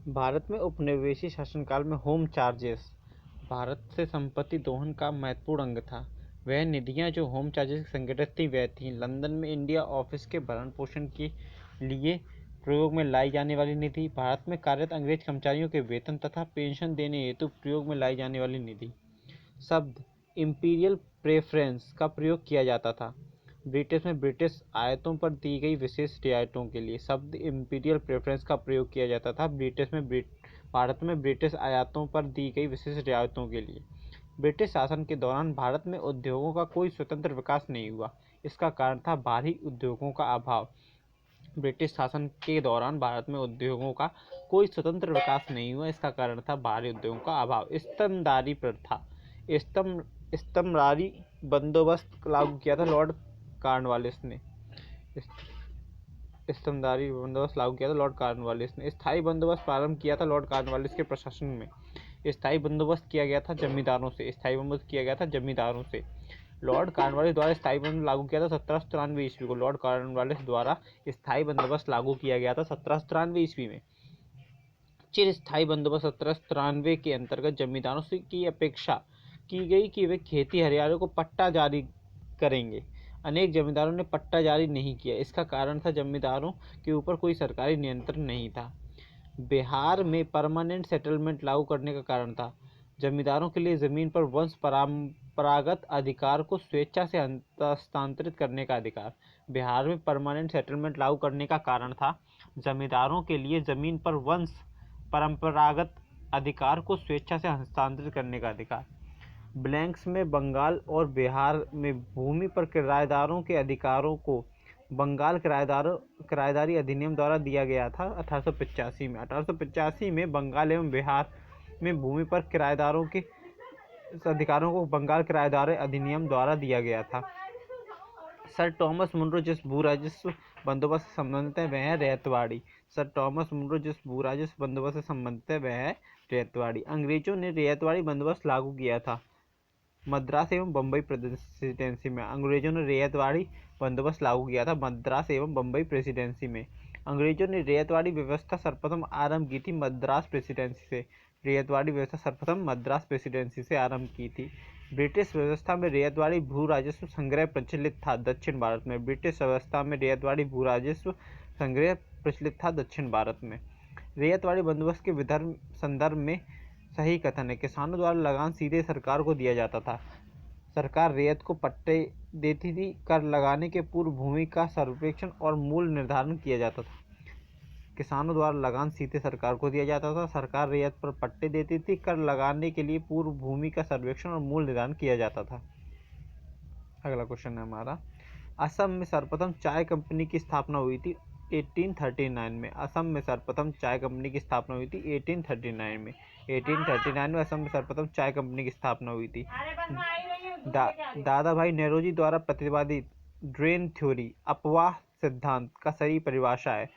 भारत में उपनिवेशी शासनकाल में होम चार्जेस भारत से संपत्ति दोहन का महत्वपूर्ण अंग था। वह निधियां जो होम चार्जेस से संगठित थीं वह थीं लंदन में इंडिया ऑफिस के भरण पोषण के लिए प्रयोग में लाई जाने वाली निधि, भारत में कार्यरत अंग्रेज कर्मचारियों के वेतन तथा पेंशन देने हेतु प्रयोग में लाई जाने वाली निधि। शब्द इम्पीरियल प्रेफरेंस का प्रयोग किया जाता था ब्रिटिश में ब्रिटिश आयातों पर दी गई विशेष रियायतों के लिए। शब्द इम्पीरियल प्रेफरेंस का प्रयोग किया जाता था भारत में ब्रिटिश आयातों पर दी गई विशेष रियायतों के लिए। ब्रिटिश शासन के दौरान भारत में उद्योगों का कोई स्वतंत्र विकास नहीं हुआ। इसका कारण था बाहरी उद्योगों का अभाव। ब्रिटिश शासन के दौरान भारत में उद्योगों का कोई स्वतंत्र विकास नहीं हुआ। इसका कारण था बाहरी उद्योगों का अभाव। स्तंभदारी प्रथा स्तंभदारी बंदोबस्त लागू किया था लॉर्ड कॉर्नवालिस ने। स्तंभदारी बंदोबस्त लागू किया था लॉर्ड कॉर्नवालिस ने। स्थायी बंदोबस्त प्रारंभ किया था लॉर्ड कॉर्नवालिस के प्रशासन में। स्थायी बंदोबस्त किया गया था जमींदारों से। लॉर्ड कॉर्नवालिस द्वारा स्थायी बंदोबस्त लागू किया था 1793 ईस्वी को। लॉर्ड कॉर्नवालिस द्वारा स्थायी बंदोबस्त लागू किया गया था 1793 ईस्वी में। चिर स्थायी बंदोबस्त 1793 के अंतर्गत जमींदारों से की अपेक्षा की गई कि वे खेती हरियाणियों को पट्टा जारी करेंगे। अनेक जमींदारों ने पट्टा जारी नहीं किया। इसका कारण था जमींदारों के ऊपर कोई सरकारी नियंत्रण नहीं था। बिहार में परमानेंट सेटलमेंट लागू करने का कारण था जमींदारों के लिए जमीन पर वंश परंपरागत अधिकार को स्वेच्छा से हस्तांतरित करने का अधिकार। बिहार में परमानेंट सेटलमेंट लागू करने का कारण था जमींदारों के लिए जमीन पर वंश परंपरागत अधिकार को स्वेच्छा से हस्तांतरित करने का अधिकार। ब्लैंक्स में बंगाल और बिहार में भूमि पर किराएदारों के अधिकारों को बंगाल किराएदारी अधिनियम द्वारा दिया गया था 1885 में। 1885 में बंगाल एवं बिहार में भूमि पर किराएदारों के अधिकारों को बंगाल किराएदारी अधिनियम द्वारा दिया गया था। सर टॉमस मुनरो जिस भू राजस्व बंदोबस्त से संबंधित है वह है रैयतवाड़ी। सर टॉमस मुनरो जिस भू राजस्व बंदोबस्त से संबंधित है वह है रैयतवाड़ी। अंग्रेजों ने रैयतवाड़ी बंदोबस्त लागू किया था मद्रास एवं बम्बई प्रेसिडेंसी में। अंग्रेजों ने रैयतवाड़ी बंदोबस्त लागू किया था मद्रास एवं बम्बई प्रेसिडेंसी में। अंग्रेजों ने रैयतवाड़ी व्यवस्था सर्वप्रथम आरंभ की थी मद्रास प्रेसिडेंसी से। रैयतवाड़ी व्यवस्था सर्वप्रथम मद्रास प्रेसिडेंसी से आरंभ की थी। ब्रिटिश व्यवस्था में रैयतवाड़ी भू राजस्व संग्रह प्रचलित था दक्षिण भारत में। ब्रिटिश व्यवस्था में रैयतवाड़ी भू राजस्व संग्रह प्रचलित था दक्षिण भारत में। रैयतवाड़ी बंदोबस्त के संदर्भ में सही कथन है। किसानों द्वारा लगान सीधे सरकार को दिया जाता था। सरकार रैयत को पट्टे देती थी। कर लगाने के पूर्व भूमि का सर्वेक्षण और मूल्य निर्धारण किया जाता था। किसानों द्वारा लगान सीधे सरकार को दिया जाता था। सरकार रैयत पर पट्टे देती थी। कर लगाने के लिए पूर्व भूमि का सर्वेक्षण और मूल्य निर्धारण किया जाता था। अगला क्वेश्चन है हमारा, असम में सर्वप्रथम चाय कंपनी की स्थापना हुई थी 1839 में। असम में सर्वप्रथम चाय कंपनी की स्थापना हुई थी 1839 में। 1839 में असम में सर्वप्रथम चाय कंपनी की स्थापना हुई थी। दादा भाई नौरोजी द्वारा प्रतिपादित ड्रेन थ्योरी अपवाह सिद्धांत का सही परिभाषा है।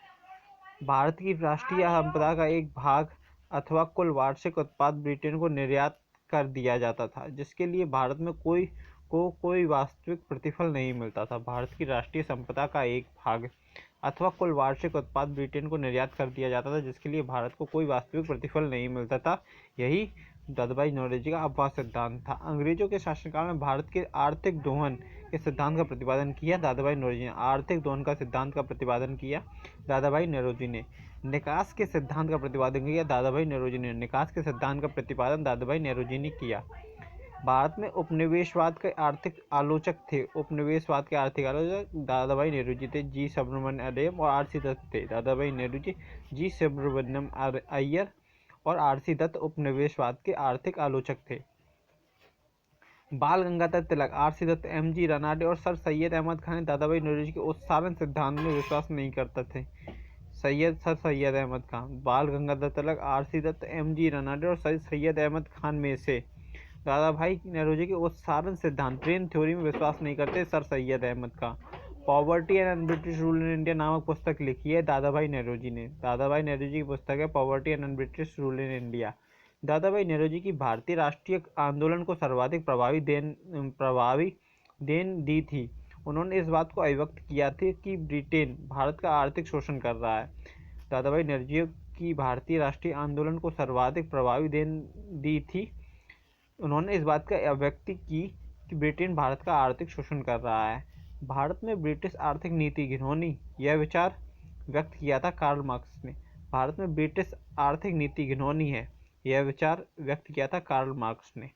भारत की राष्ट्रीय संपदा का एक भाग अथवा कुल वार्षिक उत्पाद ब्रिटेन को निर्यात कर दिया जाता था जिसके लिए भारत में कोई वास्तविक प्रतिफल नहीं मिलता था। भारत की राष्ट्रीय संपदा का एक भाग अथवा कुल वार्षिक उत्पाद ब्रिटेन को निर्यात कर दिया जाता था जिसके लिए भारत को कोई वास्तविक प्रतिफल नहीं मिलता था। यही दादाभाई नौरोजी का अपवाह सिद्धांत था। अंग्रेजों के शासनकाल में भारत के आर्थिक दोहन के सिद्धांत का प्रतिपादन किया दादाभाई नौरोजी ने। आर्थिक दोहन का सिद्धांत का प्रतिपादन किया दादाभाई नौरोजी ने। निकास के सिद्धांत का प्रतिपादन किया दादाभाई नौरोजी ने। निकास के सिद्धांत का प्रतिपादन दादाभाई नौरोजी ने किया। भारत में उपनिवेशवाद के आर्थिक आलोचक थे। उपनिवेशवाद के आर्थिक आलोचक दादाभाई नौरोजी थे। जी सुब्रमण्यम अय्यर और आर.सी. दत्त थे। दादाभाई नौरोजी, जी सुब्रमण्यम अय्यर और आर.सी. दत्त उपनिवेशवाद के आर्थिक आलोचक थे। बाल गंगाधर तिलक, आर.सी. दत्त, एम.जी. रनाडे और सर सैयद अहमद खान दादाभाई नौरोजी के उत्सारण सिद्धांत में विश्वास नहीं करते थे। सर सैयद अहमद खान, बाल गंगाधर तिलक, आर.सी. दत्त, एम.जी. रनाडे और सर सैयद अहमद खान में से दादाभाई नौरोजी के उत्सारण सिद्धांत ट्रेन थ्योरी में विश्वास नहीं करते। Sir Syed Ahmad Khan poverty and British rule in India नामक पुस्तक लिखी है दादाभाई नौरोजी ने। दादाभाई नौरोजी की पुस्तक है poverty and British rule in India. Dadabhai Naoroji की भारतीय राष्ट्रीय आंदोलन को सर्वाधिक प्रभावी देन दी थी। उन्होंने इस बात को अभिव्यक्त किया था कि ब्रिटेन भारत का आर्थिक शोषण कर रहा है। दादाभाई नौरोजी की भारतीय राष्ट्रीय आंदोलन को सर्वाधिक प्रभावी देन दी थी। उन्होंने इस बात का अभिव्यक्ति की कि ब्रिटेन भारत का आर्थिक शोषण कर रहा है। भारत में ब्रिटिश आर्थिक नीति घिनौनी, यह विचार व्यक्त किया था कार्ल मार्क्स ने। भारत में ब्रिटिश आर्थिक नीति घिनौनी है, यह विचार व्यक्त किया था कार्ल मार्क्स ने।